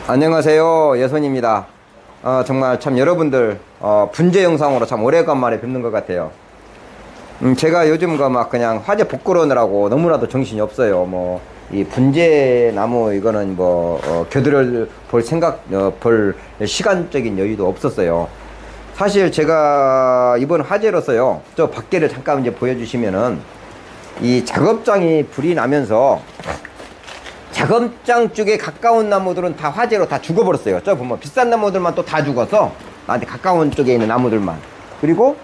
안녕하세요, 예선입니다. 정말 참 여러분들 분재 영상으로 참 오래간만에 뵙는 것 같아요. 제가 요즘 막 그냥 화재 복구하느라고 너무나도 정신이 없어요. 뭐 이 분재 나무 이거는 교들을 볼 볼 시간적인 여유도 없었어요. 사실 제가 이번 화재로서요, 저 밖에를 잠깐 이제 보여주시면은 이 작업장이 불이 나면서 작업장 쪽에 가까운 나무들은 다 화재로 다 죽어버렸어요. 저 보면 비싼 나무들만 또 다 죽어서 나한테 가까운 쪽에 있는 나무들만. 그리고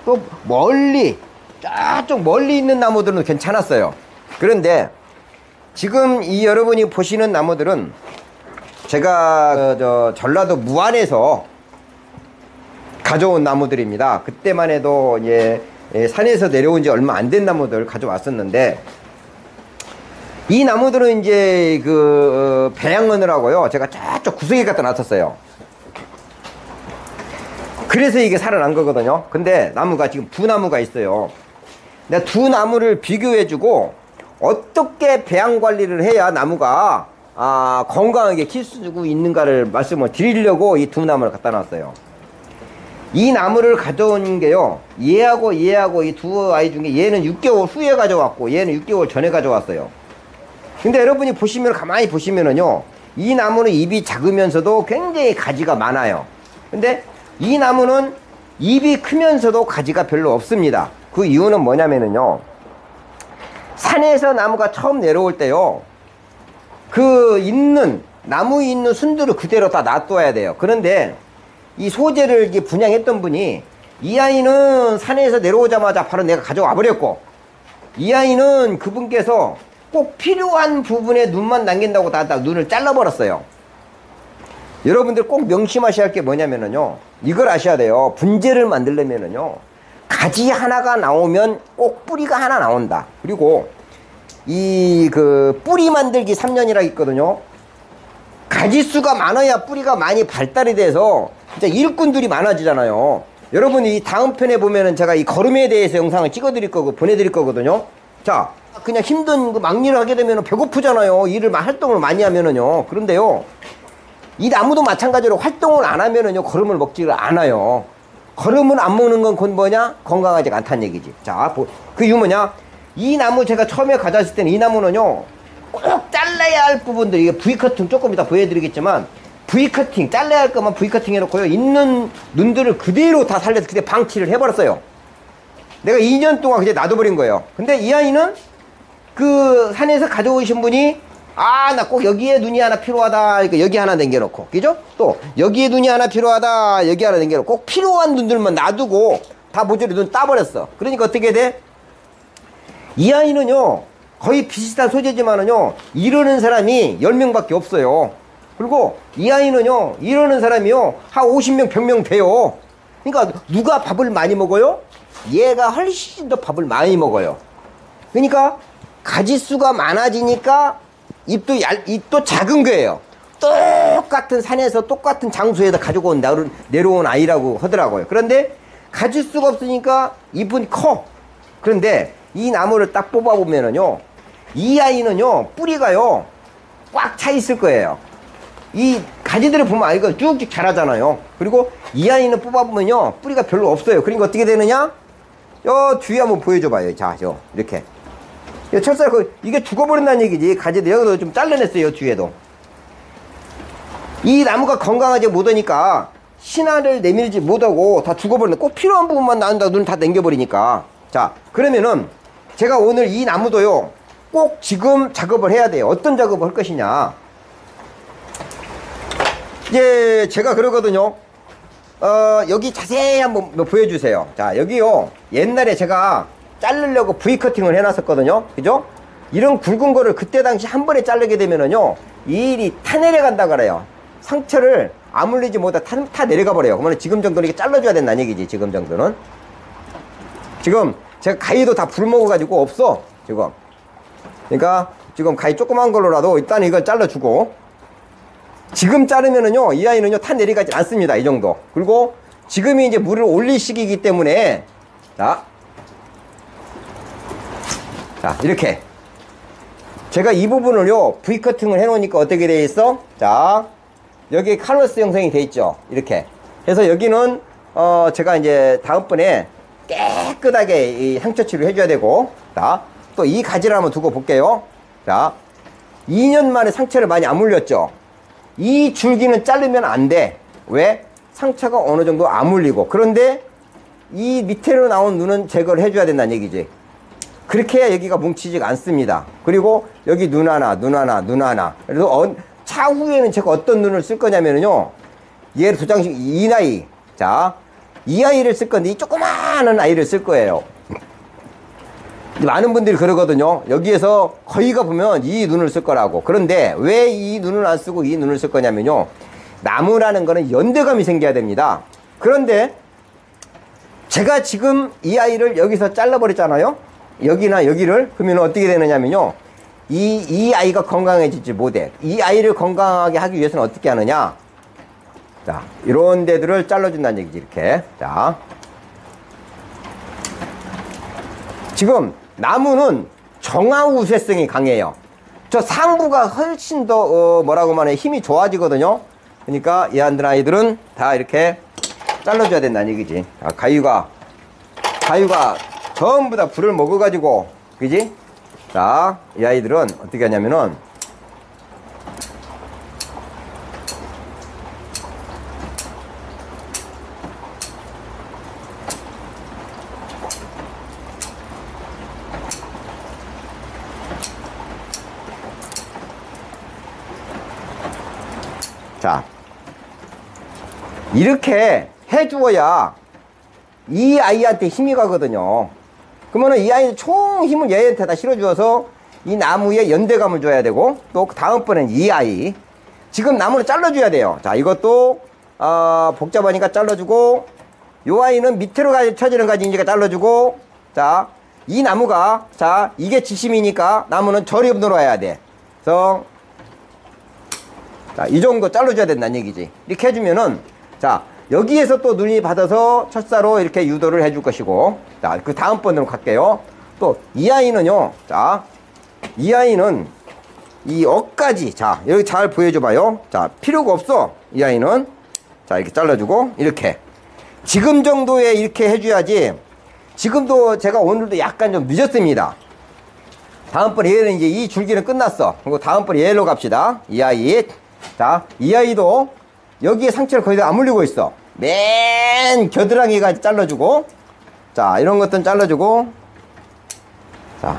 또 멀리, 저쪽 멀리 있는 나무들은 괜찮았어요. 그런데 지금 이 여러분이 보시는 나무들은 제가 전라도 무안에서 가져온 나무들입니다. 그때만 해도 이제 산에서 내려온 지 얼마 안 된 나무들 가져왔었는데, 이 나무들은 이제 배양하느라고요, 제가 저쪽 구석에 갖다 놨었어요. 그래서 이게 살아난 거거든요. 근데 나무가 지금 두 나무가 있어요. 내가 두 나무를 비교해주고 어떻게 배양 관리를 해야 나무가 건강하게 키우고 있는가를 말씀을 드리려고 이 두 나무를 갖다 놨어요. 이 나무를 가져온 게요, 얘하고 이 두 아이 중에 얘는 6개월 후에 가져왔고 얘는 6개월 전에 가져왔어요. 근데 여러분이 보시면, 가만히 보시면은요, 이 나무는 잎이 작으면서도 굉장히 가지가 많아요. 근데 이 나무는 잎이 크면서도 가지가 별로 없습니다. 그 이유는 뭐냐면은요, 산에서 나무가 처음 내려올 때요, 나무에 있는 순들을 그대로 다 놔둬야 돼요. 그런데 이 소재를 분양했던 분이, 이 아이는 산에서 내려오자마자 바로 내가 가져와 버렸고, 이 아이는 그분께서 꼭 필요한 부분에 눈만 남긴다고 다 눈을 잘라버렸어요. 여러분들 꼭 명심하셔야 할 게 뭐냐면요, 이걸 아셔야 돼요. 분재를 만들려면요, 가지 하나가 나오면 꼭 뿌리가 하나 나온다. 그리고 뿌리 만들기 3년이라 있거든요. 가지수가 많아야 뿌리가 많이 발달이 돼서 진짜 일꾼들이 많아지잖아요. 여러분이 다음 편에 보면은 제가 이 거름에 대해서 영상을 보내드릴 거거든요. 자, 그냥 힘든 막일을 하게 되면 배고프잖아요. 활동을 많이 하면은요. 그런데요, 이 나무도 마찬가지로 활동을 안 하면은요, 거름을 먹지를 않아요. 거름을 안 먹는 건 곧 뭐냐? 건강하지가 않다는 얘기지. 자, 그 이유 뭐냐? 이 나무 제가 처음에 가져왔을 때는 이 나무는요, 꼭 잘라야 할 부분들, 이게 V커팅 조금 이따 보여드리겠지만, V커팅, 잘라야 할 것만 V커팅 해놓고요, 있는 눈들을 그대로 다 살려서 그때 방치를 해버렸어요. 내가 2년 동안 그냥 놔둬버린 거예요. 근데 이 아이는 산에서 가져오신 분이, 나 꼭 여기에 눈이 하나 필요하다. 그러니까 여기 하나 남겨놓고, 그죠? 또, 여기에 눈이 하나 필요하다. 여기 하나 남겨놓고, 꼭 필요한 눈들만 놔두고, 다 모조리 눈 따버렸어. 그러니까 어떻게 돼? 이 아이는요, 거의 비슷한 소재지만은요, 이러는 사람이 10명밖에 없어요. 그리고 이 아이는요, 이러는 사람이요, 한 50명, 100명 돼요. 그러니까 누가 밥을 많이 먹어요? 얘가 훨씬 더 밥을 많이 먹어요. 그러니까 가지수가 많아지니까 잎도 작은 거예요. 똑같은 산에서 똑같은 장소에다 가지고 내려온 아이라고 하더라고요. 그런데 가지수가 없으니까 잎은 커. 그런데 이 나무를 딱 뽑아보면은요, 이 아이는요, 뿌리가요, 꽉 차 있을 거예요. 이 가지들을 보면 아이가 쭉쭉 자라잖아요. 그리고 이 아이는 뽑아보면요, 뿌리가 별로 없어요. 그러니까 어떻게 되느냐? 뒤에 한번 보여줘봐요. 자, 이렇게. 철사, 이게 죽어버린다는 얘기지. 가지들 여기도 좀 잘라냈어요, 뒤에도. 이 나무가 건강하지 못하니까 신화를 내밀지 못하고 다 죽어버리네. 꼭 필요한 부분만 나온다고 눈을 다 남겨버리니까. 자, 그러면은 제가 오늘 이 나무도요, 꼭 지금 작업을 해야 돼요. 어떤 작업을 할 것이냐. 이제 제가 그러거든요. 여기 자세히 한번 보여주세요. 자, 여기요, 옛날에 제가 자르려고 V커팅을 해놨었거든요. 그죠? 이런 굵은 거를 그때 당시 한 번에 자르게 되면은요, 이 일이 타 내려간다 그래요. 상처를 아물리지 못해 타 내려가 버려요. 그러면 지금 정도는 이게 잘라줘야 된다는 얘기지. 지금 정도는. 지금 제가 가위도 다 불먹어가지고 없어, 지금. 그러니까 지금 가위 조그만 걸로라도 일단 이걸 잘라주고, 지금 자르면은요, 이 아이는요, 타 내려가지 않습니다. 이 정도. 그리고 지금이 이제 물을 올릴 시기이기 때문에, 자, 이렇게 제가 이 부분을요, V커팅을 해 놓으니까 어떻게 되어 있어? 자, 여기 카로스 형성이 돼 있죠. 이렇게. 그래서 여기는, 제가 이제 다음번에 깨끗하게 이 상처 치료 해줘야 되고, 자, 또 이 가지를 한번 두고 볼게요. 자, 2년 만에 상처를 많이 안 물렸죠. 이 줄기는 자르면 안 돼. 왜? 상처가 어느 정도 안 물리고. 그런데 이 밑으로 나온 눈은 제거를 해줘야 된다는 얘기지. 그렇게 해야 여기가 뭉치지가 않습니다. 그리고 여기 눈 하나, 눈 하나, 눈 하나. 그래서 차후에는 제가 어떤 눈을 쓸 거냐면요. 얘를 두 장씩, 이 나이. 자, 이 아이를 쓸 건데, 이 조그마한 아이를 쓸 거예요. 많은 분들이 그러거든요. 여기에서 거의가 보면 이 눈을 쓸 거라고. 그런데 왜 이 눈을 안 쓰고 이 눈을 쓸 거냐면요. 나무라는 거는 연대감이 생겨야 됩니다. 그런데 제가 지금 이 아이를 여기서 잘라버렸잖아요. 여기나 여기를. 그러면 어떻게 되느냐면요. 이 아이가 건강해지지 못해. 이 아이를 건강하게 하기 위해서는 어떻게 하느냐. 자, 이런 데들을 잘라준다는 얘기지, 이렇게. 자. 지금 나무는 정화우세성이 강해요. 저 상부가 훨씬 더, 뭐라고 말해, 힘이 좋아지거든요. 그러니까 이 아이들은 다 이렇게 잘라줘야 된다는 얘기지. 자, 가위가 전부 다 불을 먹어가지고, 그지? 자, 이 아이들은 어떻게 하냐면은, 자, 이렇게 해주어야 이 아이한테 힘이 가거든요. 그러면은 이 아이는 총 힘을 얘한테 다 실어주어서 이 나무에 연대감을 줘야 되고, 또 다음번엔 이 아이. 지금 나무를 잘라줘야 돼요. 자, 이것도, 복잡하니까 잘라주고, 요 아이는 밑으로 쳐지는 가지니까 잘라주고, 자, 이 나무가, 자, 이게 지심이니까 나무는 저리 들어와야 돼. 그래서, 자, 이 정도 잘라줘야 된다는 얘기지. 이렇게 해주면은, 자, 여기에서 또 눈이 받아서 철사로 이렇게 유도를 해줄 것이고, 자, 그 다음번으로 갈게요. 또, 이 아이는요, 자, 이 아이는 이 억까지, 자, 여기 잘 보여줘봐요. 자, 필요가 없어. 이 아이는. 자, 이렇게 잘라주고, 이렇게. 지금 정도에 이렇게 해줘야지. 지금도 제가 오늘도 약간 좀 늦었습니다. 다음번에 얘는 이제 이 줄기는 끝났어. 그리고 다음번에 얘로 갑시다. 이 아이. 자, 이 아이도 여기에 상처를 거의 다 안 물리고 있어. 맨 겨드랑이가 잘라주고, 자, 이런 것들은 잘라주고, 자,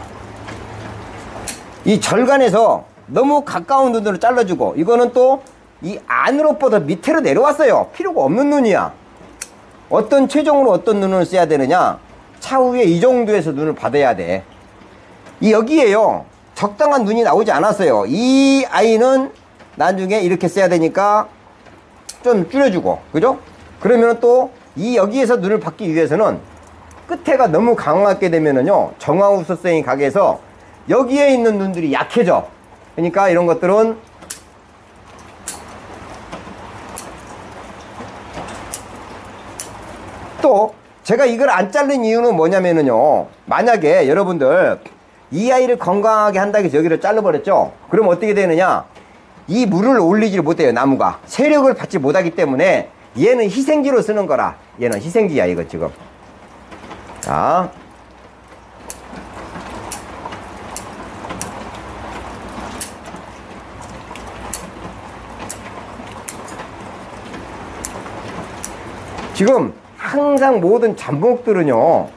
이 절간에서 너무 가까운 눈으로 잘라주고, 이거는 또 이 안으로 뻗어 밑으로 내려왔어요. 필요가 없는 눈이야. 어떤 최종으로 어떤 눈을 써야 되느냐? 차후에 이 정도에서 눈을 받아야 돼. 이 여기에요, 적당한 눈이 나오지 않았어요. 이 아이는 나중에 이렇게 써야 되니까 좀 줄여주고, 그죠? 그러면 또 이 여기에서 눈을 받기 위해서는 끝에가 너무 강하게 되면은요, 정화우수성이 강해서 여기에 있는 눈들이 약해져. 그러니까 이런 것들은 또 제가 이걸 안 자른 이유는 뭐냐면은요, 만약에 여러분들 이 아이를 건강하게 한다고 해서 여기를 잘라버렸죠? 그럼 어떻게 되느냐? 이 물을 올리지 못해요. 나무가 세력을 받지 못하기 때문에 얘는 희생지로 쓰는 거라. 얘는 희생지야, 이거 지금. 자, 지금 항상 모든 잡목들은요,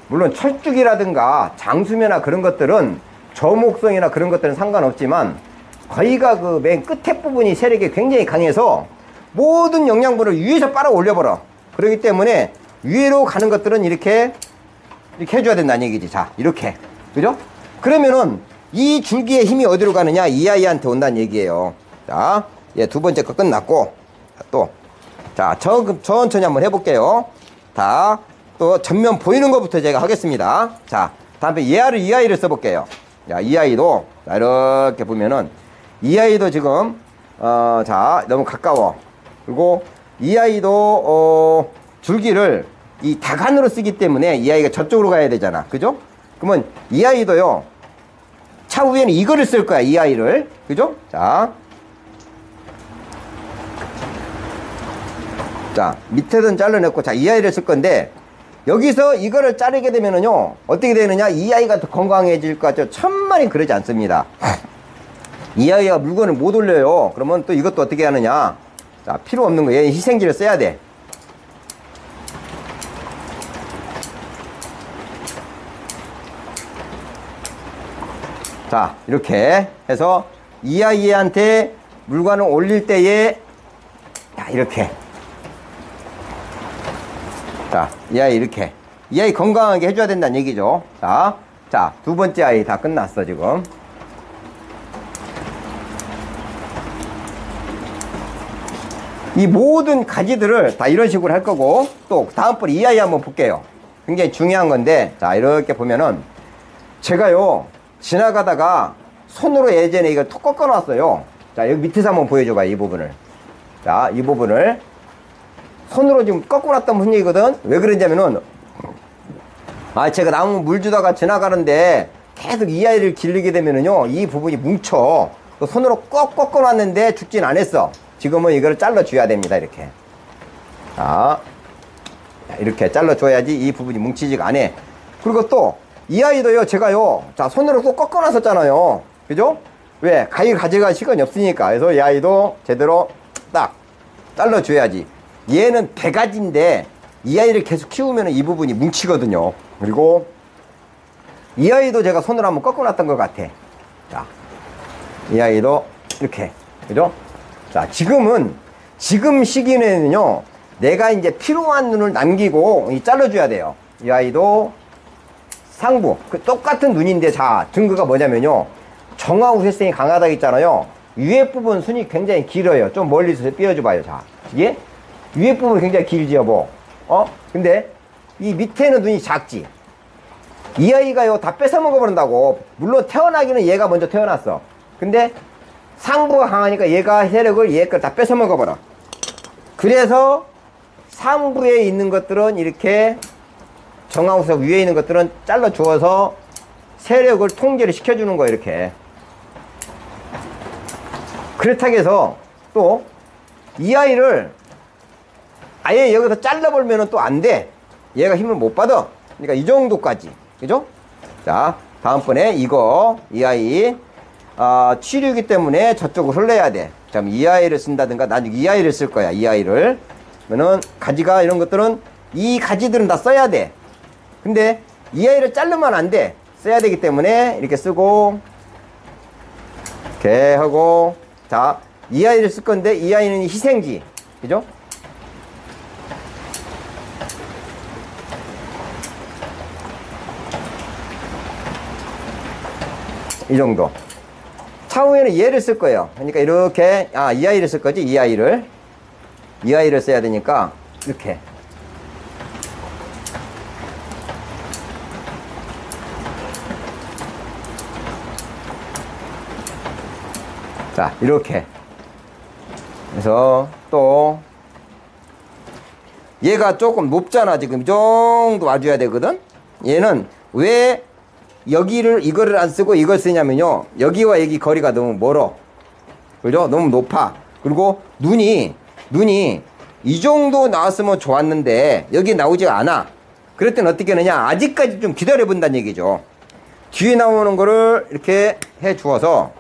물론 철쭉이라든가 장수매나 그런 것들은 저목성이나 그런 것들은 상관없지만, 거의가 그 맨 끝에 부분이 세력이 굉장히 강해서 모든 영양분을 위에서 빨아 올려버려. 그렇기 때문에 위로 가는 것들은 이렇게 해줘야 된다는 얘기지. 자, 이렇게. 그죠? 그러면은 이 줄기의 힘이 어디로 가느냐? 이 아이한테 온다는 얘기예요. 자, 얘 두 번째 거 끝났고, 또, 자, 천천히 한번 해볼게요. 자, 또 전면 보이는 것부터 제가 하겠습니다. 자, 다음에 이 아이를 써볼게요. 자, 이 아이도, 자, 이렇게 보면은, 이 아이도 지금, 자, 너무 가까워. 그리고 이 아이도, 줄기를 이 다간으로 쓰기 때문에 이 아이가 저쪽으로 가야 되잖아. 그죠? 그러면 이 아이도요, 차후에는 이거를 쓸 거야, 이 아이를. 그죠? 자, 자, 밑에는 잘라냈고, 자, 이 아이를 쓸 건데, 여기서 이거를 자르게 되면은요, 어떻게 되느냐, 이 아이가 더 건강해질 것 같죠? 천만이 그러지 않습니다. 이 아이가 물건을 못 올려요. 그러면 또 이것도 어떻게 하느냐. 자, 필요 없는 거, 얘 희생지를 써야 돼. 자, 이렇게 해서 이 아이한테 물건을 올릴 때에, 자, 이렇게. 자, 이 아이 이렇게. 이 아이 건강하게 해줘야 된다는 얘기죠. 자, 두 번째 아이 다 끝났어, 지금. 이 모든 가지들을 다 이런 식으로 할 거고, 또 다음번에 이 아이 한번 볼게요. 굉장히 중요한 건데, 자, 이렇게 보면은, 제가요, 지나가다가 손으로 예전에 이걸 톡 꺾어 놨어요. 자, 여기 밑에서 한번 보여줘봐, 이 부분을. 자, 이 부분을. 손으로 지금 꺾어 놨던 무슨 얘기거든? 왜 그러냐면은, 제가 나무 물 주다가 지나가는데 계속 이 아이를 기르게 되면은요, 이 부분이 뭉쳐. 손으로 꼭 꺾어 놨는데 죽진 않았어. 지금은 이거를 잘라줘야 됩니다, 이렇게. 자, 이렇게 잘라줘야지 이 부분이 뭉치지가 않아. 그리고 또, 이 아이도요, 제가요, 자, 손으로 또 꺾어 놨었잖아요. 그죠? 왜? 가져갈 시간이 없으니까. 그래서 이 아이도 제대로 딱 잘라줘야지. 얘는 100가지인데, 이 아이를 계속 키우면 이 부분이 뭉치거든요. 그리고, 이 아이도 제가 손으로 한번 꺾어 놨던 것 같아. 자, 이 아이도 이렇게. 그죠? 자, 지금 시기에는요, 내가 이제 필요한 눈을 남기고 잘라줘야 돼요. 이 아이도 상부. 똑같은 눈인데, 자, 증거가 뭐냐면요. 정화우 쇄성이 강하다 했잖아요. 위에 부분 순이 굉장히 길어요. 좀 멀리서 띄워줘봐요. 자, 이게 위에 부분이 굉장히 길지, 여보. 근데 이 밑에는 눈이 작지. 이 아이가요, 다 뺏어 먹어버린다고. 물론 태어나기는 얘가 먼저 태어났어. 근데 상부가 강하니까 얘가 세력을 얘 걸 다 뺏어 먹어버려. 그래서 상부에 있는 것들은 이렇게 정화우석 위에 있는 것들은 잘라 주어서 세력을 통제를 시켜주는 거예요, 이렇게. 그렇다고 해서 또 이 아이를 아예 여기서 잘라버리면 또 안 돼. 얘가 힘을 못 받아. 그러니까 이 정도까지. 그죠? 자, 다음번에 이 아이, 치료이기 때문에 저쪽으로 흘러야 돼. 그럼 이 아이를 쓴다든가, 나중에 이 아이를 쓸 거야, 이 아이를. 그러면은, 가지가 이런 것들은, 이 가지들은 다 써야 돼. 근데, 이 아이를 자르면 안 돼. 써야 되기 때문에, 이렇게 쓰고, 이렇게 하고, 자, 이 아이를 쓸 건데, 이 아이는 희생지. 그죠? 이 정도. 차후에는 얘를 쓸 거예요. 그러니까 이렇게, 이 아이를 쓸 거지, 이 아이를 써야 되니까, 이렇게. 자, 이렇게. 그래서 또, 얘가 조금 높잖아, 지금. 이 정도 와줘야 되거든? 얘는 왜 이거를 안 쓰고 이걸 쓰냐면요. 여기와 여기 거리가 너무 멀어. 그죠? 너무 높아. 그리고 눈이 이 정도 나왔으면 좋았는데, 여기 나오지가 않아. 그럴 땐 어떻게 하느냐. 아직까지 좀 기다려본다는 얘기죠. 뒤에 나오는 거를 이렇게 해 주어서,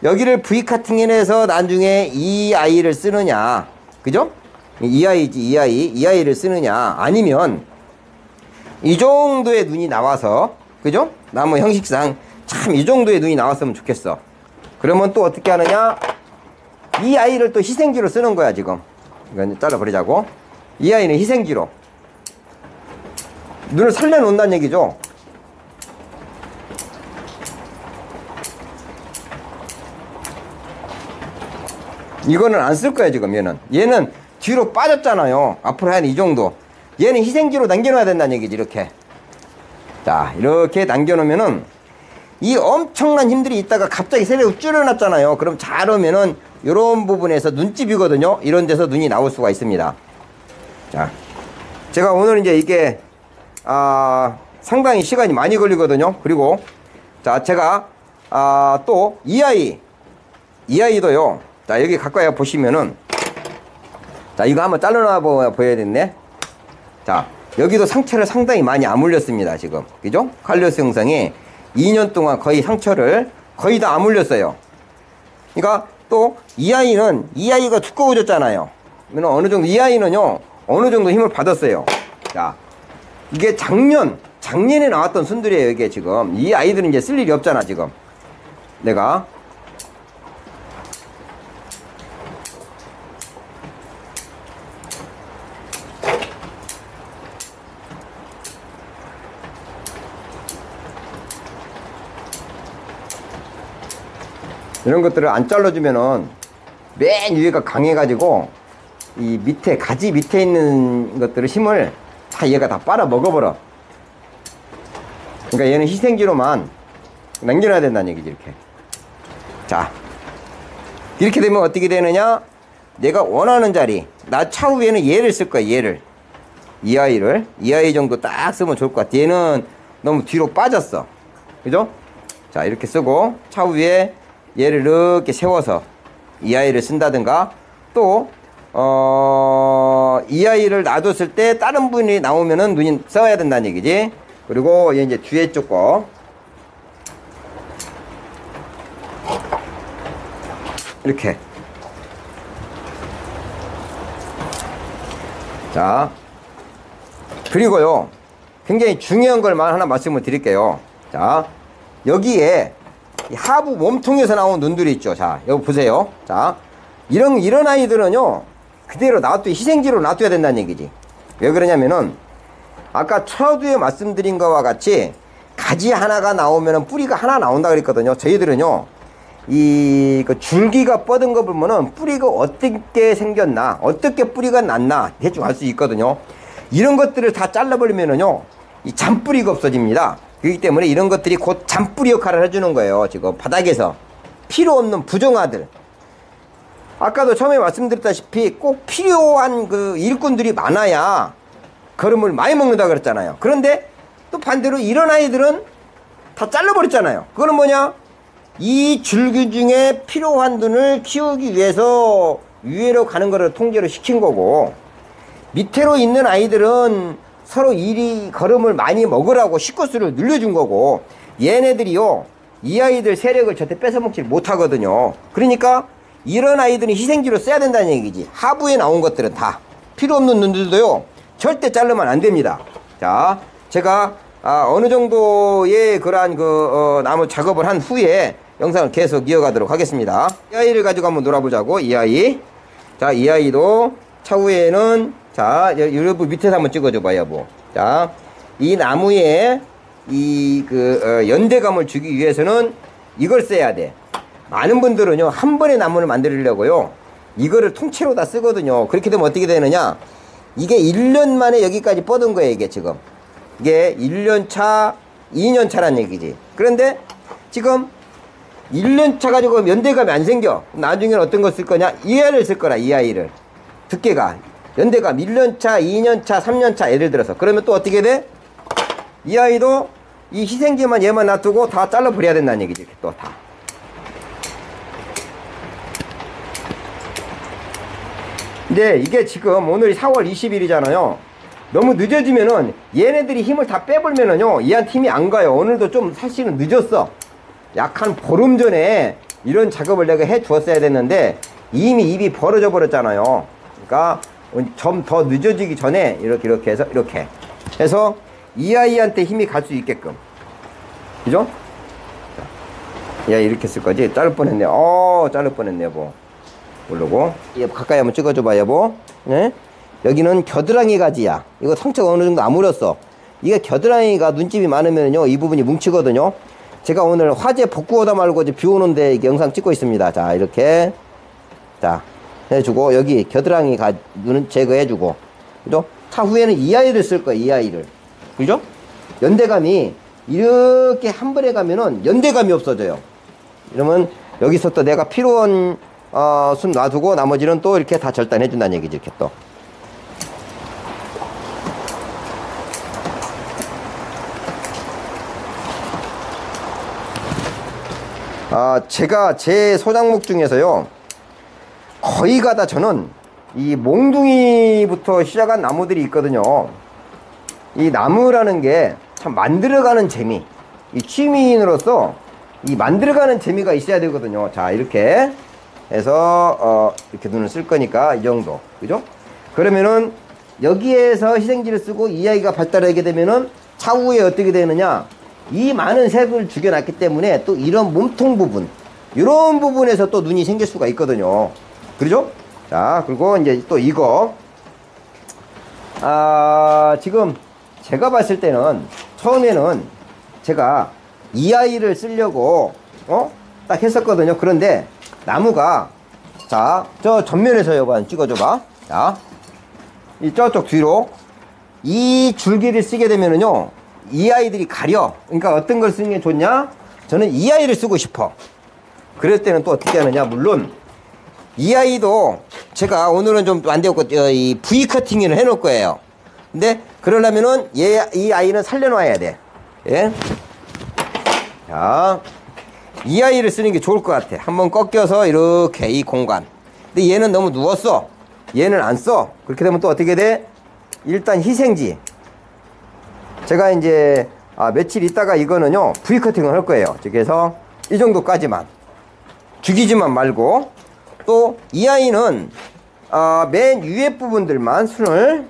여기를 V 카팅해서 나중에 이 아이를 쓰느냐. 그죠? 이 아이지, 이 아이를 쓰느냐. 아니면, 이 정도의 눈이 나와서, 그죠? 나무 형식상 참 이 정도의 눈이 나왔으면 좋겠어. 그러면 또 어떻게 하느냐? 이 아이를 또 희생지로 쓰는 거야, 지금. 이건 잘라버리자고. 이 아이는 희생지로. 눈을 살려놓는다는 얘기죠. 이거는 안 쓸 거야, 지금 얘는 뒤로 빠졌잖아요. 앞으로 한 이 정도. 얘는 희생지로 남겨놔야 된다는 얘기지, 이렇게. 자, 이렇게 남겨놓으면은 이 엄청난 힘들이 있다가 갑자기 세력을 줄여놨잖아요. 그럼 잘 오면은 요런 부분에서 눈집이거든요. 이런 데서 눈이 나올 수가 있습니다. 자, 제가 오늘 이제 이게 상당히 시간이 많이 걸리거든요. 그리고 자, 제가 또 이 아이도요. 자, 여기 가까이 보시면은 자, 이거 한번 잘라놔 보여야겠네. 자, 여기도 상처를 상당히 많이 아물렸습니다, 지금. 그죠? 칼리오스 영상이 2년 동안 거의 상처를 거의 다 아물렸어요. 그러니까 또 이 아이가 두꺼워졌잖아요. 어느 정도, 이 아이는요, 어느 정도 힘을 받았어요. 자, 이게 작년에 나왔던 순들이에요, 이게 지금. 이 아이들은 이제 쓸 일이 없잖아, 지금. 내가. 이런 것들을 안 잘라주면은 맨 위에가 강해가지고 이 밑에, 가지 밑에 있는 것들을 힘을 다 얘가 다 빨아 먹어버려. 그러니까 얘는 희생지로만 남겨놔야 된다는 얘기지, 이렇게. 자, 이렇게 되면 어떻게 되느냐? 내가 원하는 자리, 나 차후에는 얘를 쓸 거야, 얘를. 이 아이 정도 딱 쓰면 좋을 것 같아. 얘는 너무 뒤로 빠졌어. 그죠? 자, 이렇게 쓰고 차후에 얘를 이렇게 세워서 이 아이를 쓴다든가, 또 이 아이를 놔뒀을 때 다른 분이 나오면은 눈이 써야 된다는 얘기지. 그리고 얘 이제 뒤에 쪽 거 이렇게. 자, 그리고요, 굉장히 중요한 걸만 하나 말씀을 드릴게요. 자, 여기에 하부 몸통에서 나온 눈들이 있죠. 자, 여기 보세요. 자, 이런 아이들은요, 그대로 놔둬, 희생지로 놔둬야 된다는 얘기지. 왜 그러냐면은, 아까 처두에 말씀드린 것과 같이 가지 하나가 나오면은 뿌리가 하나 나온다 그랬거든요. 저희들은요, 그 줄기가 뻗은 거 보면은 뿌리가 어떻게 생겼나, 어떻게 뿌리가 났나 대충 알 수 있거든요. 이런 것들을 다 잘라버리면은요, 이 잔뿌리가 없어집니다. 그렇기 때문에 이런 것들이 곧 잔뿌리 역할을 해주는 거예요. 지금 바닥에서 필요 없는 부정아들, 아까도 처음에 말씀드렸다시피 꼭 필요한 그 일꾼들이 많아야 거름을 많이 먹는다 그랬잖아요. 그런데 또 반대로 이런 아이들은 다 잘라버렸잖아요. 그거는 뭐냐? 이 줄기 중에 필요한 눈을 키우기 위해서 위로 가는 거를 통제를 시킨 거고, 밑으로 있는 아이들은 서로 이리 거름을 많이 먹으라고 식구수를 늘려준 거고, 얘네들이요, 이 아이들 세력을 절대 뺏어먹지 못하거든요. 그러니까 이런 아이들은 희생지로 써야 된다는 얘기지. 하부에 나온 것들은 다 필요 없는 눈들도요, 절대 자르면 안 됩니다. 자, 제가 어느 정도의 그러한 나무 작업을 한 후에 영상을 계속 이어가도록 하겠습니다. 이 아이를 가지고 한번 놀아보자고. 이 아이. 자, 이 아이도 차후에는, 자, 여러분 밑에서 한번 찍어줘봐, 여보. 자, 이 나무에 연대감을 주기 위해서는 이걸 써야 돼. 많은 분들은요, 한 번에 나무를 만들려고요, 이거를 통째로 다 쓰거든요. 그렇게 되면 어떻게 되느냐? 이게 1년 만에 여기까지 뻗은 거예요, 이게 지금. 이게 1년 차, 2년 차란 얘기지. 그런데 지금 1년 차 가지고 연대감이 안 생겨. 나중에는 어떤 거 쓸 거냐? 이 아이를 쓸 거라, 이 아이를. 두께가. 연대감 1년 차, 2년 차, 3년 차, 예를 들어서. 그러면 또 어떻게 돼? 이 아이도 이 희생지만 얘만 놔두고 다 잘라버려야 된다는 얘기지, 또 다. 근데 이게 지금 오늘이 4월 20일이잖아요. 너무 늦어지면은 얘네들이 힘을 다 빼버리면은요, 얘한테 힘이 안 가요. 오늘도 좀 사실은 늦었어. 약 한 보름 전에 이런 작업을 내가 해 주었어야 됐는데 이미 입이 벌어져 버렸잖아요. 그러니까 좀 더 늦어지기 전에 이렇게 해서 이렇게 해서 이 아이한테 힘이 갈 수 있게끔. 그죠? 야, 이렇게 쓸 거지. 자를 뻔했네. 자를 뻔했네, 여보. 모르고. 가까이 한번 찍어줘봐, 여보. 네? 여기는 겨드랑이 가지야. 이거 상처가 어느 정도 아물었어. 이게 겨드랑이가 눈집이 많으면요, 이 부분이 뭉치거든요. 제가 오늘 화재 복구하다 말고 비 오는데 이게 영상 찍고 있습니다. 자, 이렇게. 자, 해주고, 여기 겨드랑이 눈은 제거해주고. 그죠? 차후에는 이 아이를 쓸 거야, 이 아이를. 그죠? 연대감이 이렇게 한 번에 가면은 연대감이 없어져요. 이러면 여기서 또 내가 필요한 순 놔두고 나머지는 또 이렇게 다 절단해준다는 얘기지, 이렇게 또. 제가 제 소장목 중에서요, 거의 가다 저는 이 몽둥이부터 시작한 나무들이 있거든요. 이 나무라는 게 참 만들어가는 재미, 이 취미인으로서 이 만들어가는 재미가 있어야 되거든요. 자, 이렇게 해서 이렇게 눈을 쓸 거니까 이 정도, 그죠? 그러면은 여기에서 희생지를 쓰고 이 아이가 발달하게 되면은 차후에 어떻게 되느냐, 이 많은 색을 죽여놨기 때문에 또 이런 몸통 부분, 이런 부분에서 또 눈이 생길 수가 있거든요. 그죠? 자, 그리고 이제 또 이거 지금 제가 봤을 때는 처음에는 제가 이 아이를 쓰려고 딱 했었거든요. 그런데 나무가, 자, 저 전면에서 여러분 찍어줘봐. 자, 이 저쪽 뒤로 이 줄기를 쓰게 되면은요, 이 아이들이 가려. 그러니까 어떤 걸 쓰는 게 좋냐? 저는 이 아이를 쓰고 싶어. 그럴 때는 또 어떻게 하느냐? 물론 이 아이도 제가 오늘은 좀 안 되었고 이 V 커팅을 해놓을 거예요. 근데 그러려면은 이 아이는 살려놔야 돼. 예? 자, 이 아이를 쓰는 게 좋을 것 같아. 한번 꺾여서 이렇게 이 공간. 근데 얘는 너무 누웠어. 얘는 안 써. 그렇게 되면 또 어떻게 돼? 일단 희생지. 제가 이제 며칠 있다가 이거는요 V 커팅을 할 거예요. 그래서 이 정도까지만, 죽이지만 말고. 또 이 아이는 맨 위에 부분들만 순을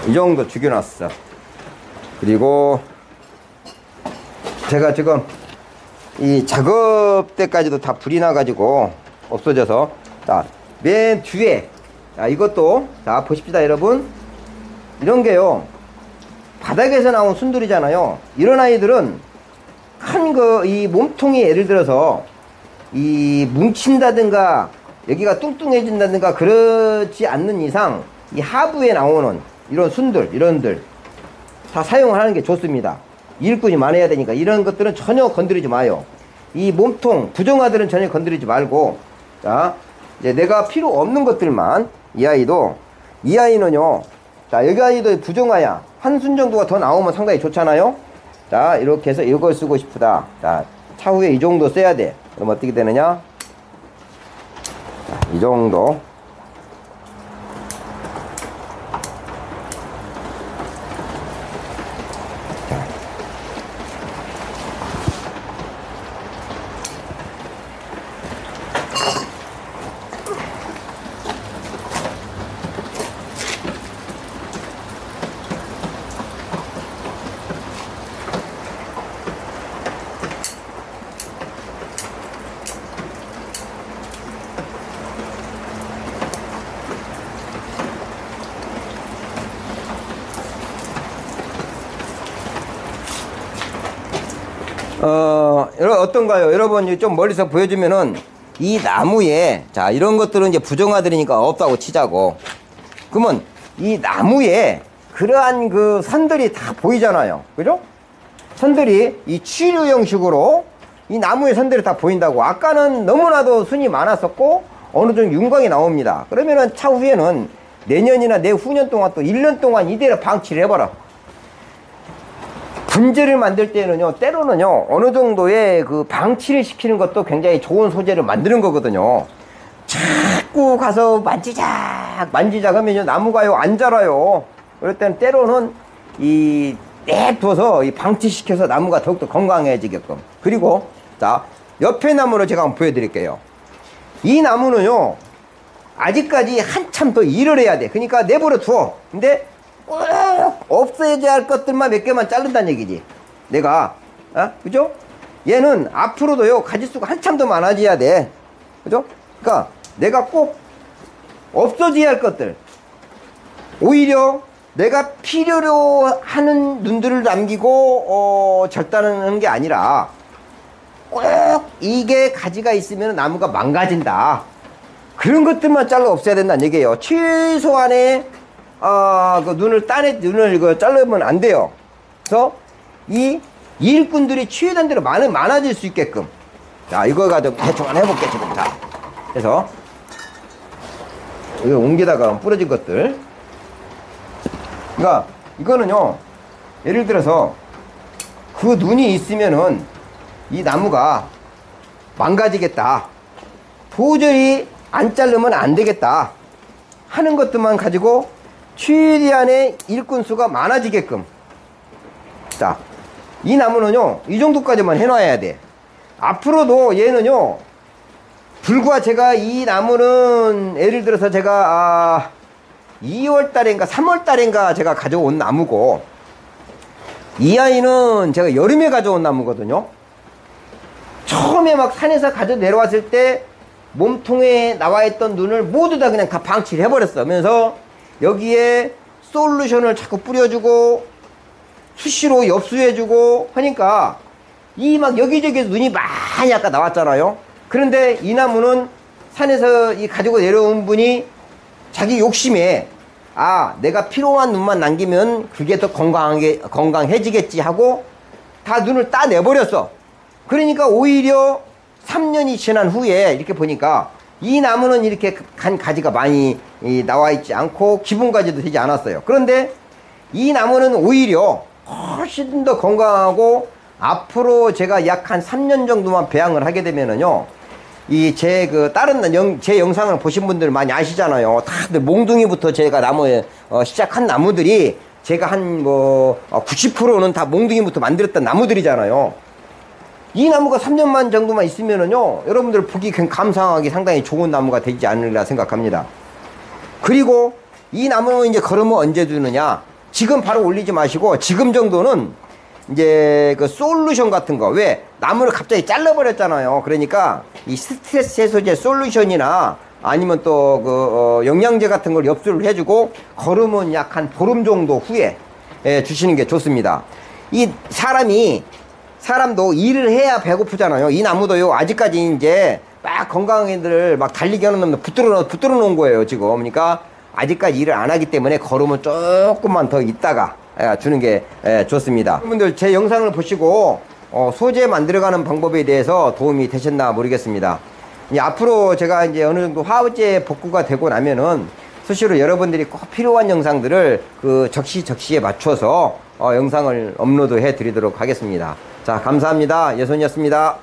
이 정도 죽여놨어. 그리고 제가 지금 이 작업 때까지도 다 불이 나가지고 없어져서, 자, 맨 뒤에, 자, 이것도, 자, 보십시다, 여러분. 이런 게요, 바닥에서 나온 순들이잖아요. 이런 아이들은 큰 이 몸통이 예를 들어서 이 뭉친다든가 여기가 뚱뚱해진다든가 그렇지 않는 이상 이 하부에 나오는 이런 순들, 이런들 다 사용을 하는 게 좋습니다. 일꾼이 많아야 되니까 이런 것들은 전혀 건드리지 마요. 이 몸통 부정화들은 전혀 건드리지 말고, 자, 이제 내가 필요 없는 것들만, 이 아이는요, 자, 여기 아이도 부정화야. 한 순 정도가 더 나오면 상당히 좋잖아요. 자, 이렇게 해서 이걸 쓰고 싶다. 자, 차후에 이 정도 써야 돼. 그럼 어떻게 되느냐? 자, 이 정도. 어떤가요? 여러분, 좀 멀리서 보여주면은 이 나무에, 자, 이런 것들은 이제 부정화들이니까 없다고 치자고. 그러면 이 나무에 그러한 그 선들이 다 보이잖아요. 그죠? 선들이 이 치료 형식으로 이 나무의 선들이 다 보인다고. 아까는 너무나도 순이 많았었고 어느 정도 윤곽이 나옵니다. 그러면은 차후에는 내년이나 내후년 동안 또 1년 동안 이대로 방치를 해봐라. 분재를 만들 때는요, 때로는요, 어느 정도의 그 방치를 시키는 것도 굉장히 좋은 소재를 만드는 거거든요. 자꾸 가서 만지작 하면 나무가요, 안 자라요. 그럴 때는 때로는 냅둬서 방치시켜서 나무가 더욱더 건강해지게끔. 그리고, 자, 옆에 나무를 제가 한번 보여드릴게요. 이 나무는요, 아직까지 한참 더 일을 해야 돼. 그러니까 내버려 두어. 근데, 꼭 없애야 할 것들만 몇 개만 자른다는 얘기지. 내가, 그죠? 얘는 앞으로도요, 가지수가 한참 더 많아져야 돼. 그죠? 그러니까 내가 꼭 없어져야 할 것들, 오히려 내가 필요로 하는 눈들을 남기고 절단하는 게 아니라 꼭 이게 가지가 있으면 나무가 망가진다. 그런 것들만 잘라 없애야 된다는 얘기예요. 최소한의 그 눈을 이거 자르면 안 돼요. 그래서 이 일꾼들이 취해된 대로 많아질 수 있게끔. 자, 이거가 좀 대충 한번 해볼게, 지금. 자, 그래서 이거 옮기다가 부러진 것들. 그러니까 이거는요, 예를 들어서 그 눈이 있으면은 이 나무가 망가지겠다, 도저히 안 자르면 안 되겠다 하는 것들만 가지고 최대한의 일꾼 수가 많아지게끔. 자, 이 나무는요 이 정도까지만 해놔야 돼. 앞으로도 얘는요, 불과 제가 이 나무는 예를 들어서 제가 2월 달인가 3월 달인가 제가 가져온 나무고, 이 아이는 제가 여름에 가져온 나무거든요. 처음에 막 산에서 가져 내려왔을 때 몸통에 나와 있던 눈을 모두 다 그냥 다 방치를 해버렸어. 그러면서 여기에 솔루션을 자꾸 뿌려주고 수시로 엽수해주고 하니까 이 막 여기저기서 눈이 많이 아까 나왔잖아요. 그런데 이 나무는 산에서 이 가지고 내려온 분이 자기 욕심에 내가 필요한 눈만 남기면 그게 더 건강해지겠지 하고 다 눈을 따 내버렸어. 그러니까 오히려 3년이 지난 후에 이렇게 보니까 이 나무는 이렇게 간 가지가 많이 나와 있지 않고 기본 가지도 되지 않았어요. 그런데 이 나무는 오히려 훨씬 더 건강하고, 앞으로 제가 약 한 3년 정도만 배양을 하게 되면은요, 다른 제 영상을 보신 분들 많이 아시잖아요. 다들 몽둥이부터 제가 나무에 시작한 나무들이 제가 한 90%는 다 몽둥이부터 만들었던 나무들이잖아요. 이 나무가 3년만 정도만 있으면은요, 여러분들 보기 감상하기 상당히 좋은 나무가 되지 않으리라 생각합니다. 그리고 이 나무는 이제 걸으면 언제 주느냐? 지금 바로 올리지 마시고 지금 정도는 이제 그 솔루션 같은 거, 왜 나무를 갑자기 잘라버렸잖아요. 그러니까 이 스트레스 해소제 솔루션이나 아니면 또 영양제 같은 걸 엽수를 해주고 걸으면 약 한 보름 정도 후에 주시는 게 좋습니다. 이 사람도 일을 해야 배고프잖아요. 이 나무도요, 아직까지 이제 막 건강인들을 막 달리게 하는 놈들 붙들어 놓은 거예요, 지금. 그러니까 아직까지 일을 안 하기 때문에 걸으면 조금만 더 있다가 주는 게 좋습니다. 여러분들 제 영상을 보시고 소재 만들어가는 방법에 대해서 도움이 되셨나 모르겠습니다. 이제 앞으로 제가 이제 어느 정도 화업제 복구가 되고 나면은 수시로 여러분들이 꼭 필요한 영상들을 그 적시에 맞춰서 영상을 업로드 해 드리도록 하겠습니다. 자, 감사합니다. 예손이었습니다.